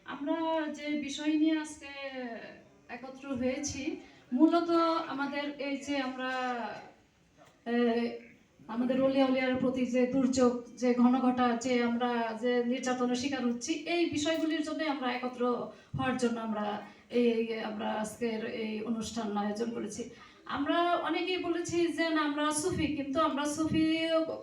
আমরা যে বিষয় নিয়ে আজকে একত্র হয়েছি, মূলত আমাদের এই যে আমরা আমাদের অলিয়া উলিয়ার প্রতি যে দুর্যোগ, যে ঘনঘটা, যে আমরা যে নির্যাতনের শিকার হচ্ছি, এই বিষয়গুলির জন্য আমরা একত্র হওয়ার জন্য আমরা আজকের এই অনুষ্ঠান আয়োজন করেছি। আমরা অনেকেই বলেছি যে না আমরা সুফি, কিন্তু আমরা সুফি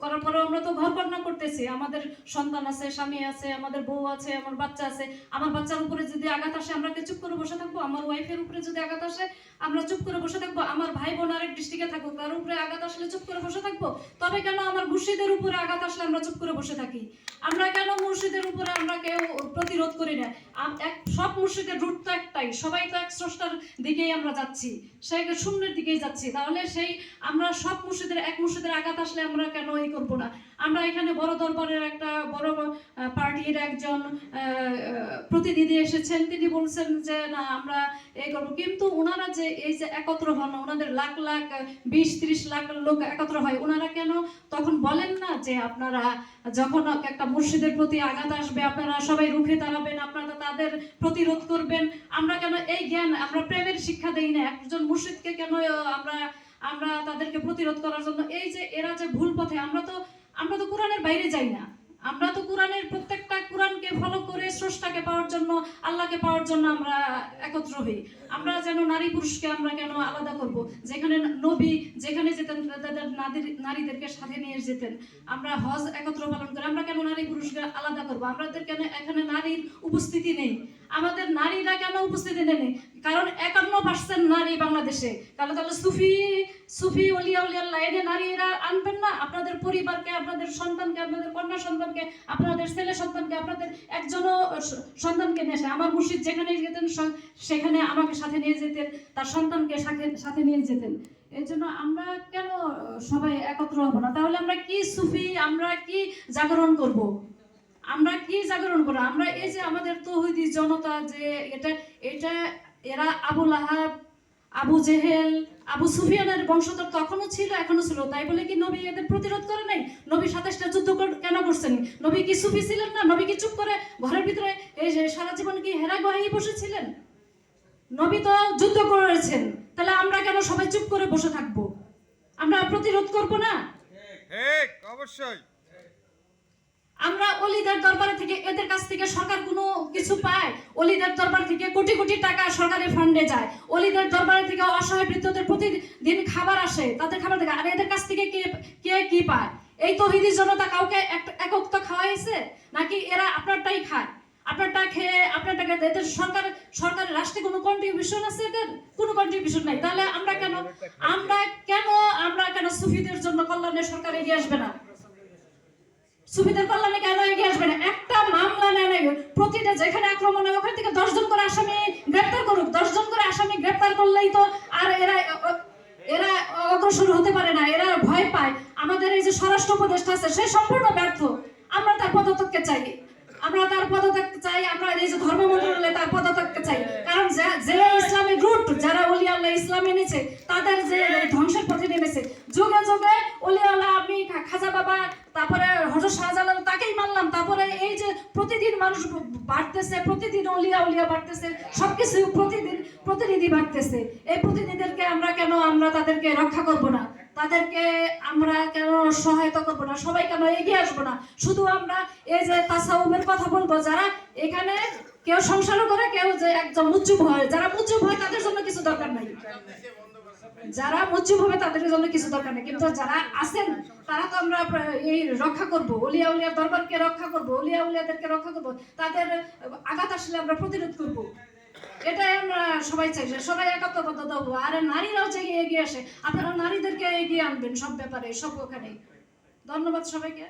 করার পরেও আমরা তো ঘর কন্যা করতেছি, আমাদের সন্তান আছে, স্বামী আছে, আমাদের বউ আছে, আমার বাচ্চা আছে। আমার বাচ্চার উপরে যদি আঘাত আসে আমরা কি চুপ করে বসে থাকবো? আমার ওয়াইফের উপরে যদি আঘাত আসে আমরা চুপ করে বসে থাকবো? আমার ভাই বোন আরেক ডিস্ট্রিক্টে থাকুক, তার উপরে আঘাত আসলে চুপ করে বসে থাকবো? তবে কেন আমার মুর্শিদের উপরে আঘাত আসলে আমরা চুপ করে বসে থাকি? আমরা কেন মুর্শিদের উপরে আমরা কেউ প্রতিরোধ করি না? সব মুর্শিদের রুট তো একটাই, সবাই তো এক স্রষ্টার দিকেই আমরা যাচ্ছি, সেই শূন্যের দিকেই যাচ্ছি। তাহলে আমরা সব এক মুর্শিদের আঘাত আসলে আমরা কেন এই করবো না? আমরা এখানে বড় দরবারের একটা বড় পার্টির একজন প্রতিনিধি এসেছেন, তিনি বলছেন যে না আমরা এই করবো, কিন্তু ওনারা যে এই যে একত্র হন, ওনাদের লাখ লাখ 20-30 লাখ লোক একত্র হয়, ওনারা কেন তখন বলেন না যে আপনারা যখন একটা মুর্শিদের প্রতি আঘাত আসবে আপনারা সবাই রুখে দাঁড়াবেন, আপনারা তাদের প্রতিরোধ করবেন? আমরা কেন এই জ্ঞান, আমরা প্রেমের শিক্ষা দেই না? একজন মুর্শিদকে কেন আমরা আমরা তাদেরকে প্রতিরোধ করার জন্য এই যে এরা যে ভুল পথে, আমরা তো কোরআনের বাইরে যাই না, আমরা তো কোরআনের প্রত্যেকটা কোরআনকে ফলো করে স্রষ্টাকে পাওয়ার জন্য, আল্লাহকে পাওয়ার জন্য আমরা একত্র হই। আমরা যেন নারী পুরুষকে আমরা কেন আলাদা করব? যেখানে নবী যেখানে যেতেন তাদের নারীদেরকে সাথে নিয়ে যেতেন। আমরা হজ একত্র পালন করে, আমরা কেন নারী পুরুষকে আলাদা করব? আমাদের কেন এখানে নারীর উপস্থিতি নেই? আমাদের নারীরা কেন উপস্থিতি নেই? কারণ 51% নারী বাংলাদেশে। তাহলে সুফি অলিয়া উলিয়ার লাইনে নারীরা আনবেন না? আপনাদের পরিবারকে, আপনাদের সন্তানকে, আপনাদের কন্যা সন্তানকে, আপনাদের ছেলে সন্তানকে, আপনাদের একজনও সন্তানকে নিয়ে আসে। আমার মুর্শিদ যেখানে যেতেন সেখানে আমাকে সাথে নিয়ে যেতেন, তার সন্তানকে সাথে নিয়ে যেতেন। এই জন্য আমরা কেন সবাই একত্র হব না? তাহলে আমরা কি সুফি, আমরা কি জাগরণ করব? আমরা কি জাগরণ করব? আমরা এই যে আমাদের তৌহিদি জনতা, যে এটা এরা আবু লাহাব, আবু জেহেল, আবু সুফিয়ানের বংশধর তখনও ছিল, এখনো ছিল। তাই বলে কি নবী এদের প্রতিরোধ করে নাই? নবী 27টা যুদ্ধ কেন করছেন? নবী কি সুফি ছিলেন না? নবী কি চুপ করে ঘরের ভিতরে এই যে সারা জীবন কি হেরা গুহায় বসেছিলেন? নবী তো যুদ্ধ করেছেন। তাহলে আমরা কেন সবাই চুপ করে বসে থাকবো? আমরা প্রতিরোধ করব না? ঠিক, অবশ্যই। আমরা অলিদের দরবারে থেকে, এদের কাছ থেকে সরকার কোনো কিছু পায়? অলিদের দরবার থেকে কোটি কোটি টাকা সরকারি ফান্ডে যায়। অলিদের দরবারে থেকে অসহায় বৃদ্ধদের প্রতিদিন খাবার আসে, তাদের খাবার থেকে। আর এদের কাছ থেকে কে কি পায়? এই তৌহিদি জনতা কাউকে একক তো খাওয়াইছে নাকি? এরা আপনারটাই খায়, আপনারটা খেয়ে আপনারটাকে। এদের সরকারের রাষ্ট্রে কোনো কন্ট্রিবিউশন আছে? এদের কোনো কন্ট্রিবিউশন নাই। তাহলে আমরা কেন সুফিদের জন্য কল্যাণে সরকার এগিয়ে আসবে না? সুফিদের কল্যাণে কেন এগিয়ে আসবে না? একটা মামলা নেয়, প্রতিটা যেখানে আক্রমণ হয় ওখান থেকে 10 জন করে আসামি গ্রেপ্তার করুক। 10 জন করে আসামি গ্রেপ্তার করলেই তো আর এরা অগ্রসর হতে পারে না, এরা ভয় পায়। আমাদের এই যে স্বরাষ্ট্র উপদেষ্টা আছে, সে সম্পূর্ণ ব্যর্থ। আমরা তার পদত্যাগকে চাই, আমরা এই যে ধর্ম মন্ত্রণালয়ে তার পদত্যাগকে চাই। কারণ যে ইসলামের রুট, যারা ওলিয়া আল্লাহ ইসলাম এনেছে, তাদের যে ধ্বংসের পথে নেমেছে। যুগে যুগে ওলিয়া আল্লাহ, আমি খাজা বাবা, তারপরে হযরত শাহজালাল, তাকেই মানলাম। তারপরে এই যে প্রতিদিন মানুষ বাড়তেছে, প্রতিদিন ওলিয়া বাড়তেছে, সবকিছু প্রতিনিধি বাড়তেছে। এই প্রতিনিধিদেরকে আমরা তাদেরকে রক্ষা করব না? তাদেরকে আমরা কেন সহায়তা করব না? সবাই কেন এগিয়ে আসবো না? শুধু আমরা এই যে তাসাউফের কথা বলবো, যারা এখানে কেউ সংসারও করে, কেউ যে একদম মুজ্জুব হয়, যারা মুজ্জুব হয় তাদের জন্য কিছু দরকার নাই। যারা মুজ্জুব হবে তাদের জন্য কিছু দরকার নেই, কিন্তু যারা আছেন তারা তো আমরা এই রক্ষা করব, অলিয়া উলিয়ার দরবারকে রক্ষা করব, অলিয়া উলিয়াদেরকে রক্ষা করব। তাদের আঘাত আসলে আমরা প্রতিরোধ করব। এটাই আমরা সবাই চাই, সবাই একত্রবদ্ধ হবো। আর নারীরাও চাই এগিয়ে আসে। আপনারা নারীদেরকে এগিয়ে আনবেন সব ব্যাপারে, সব ওখানে। ধন্যবাদ সবাইকে।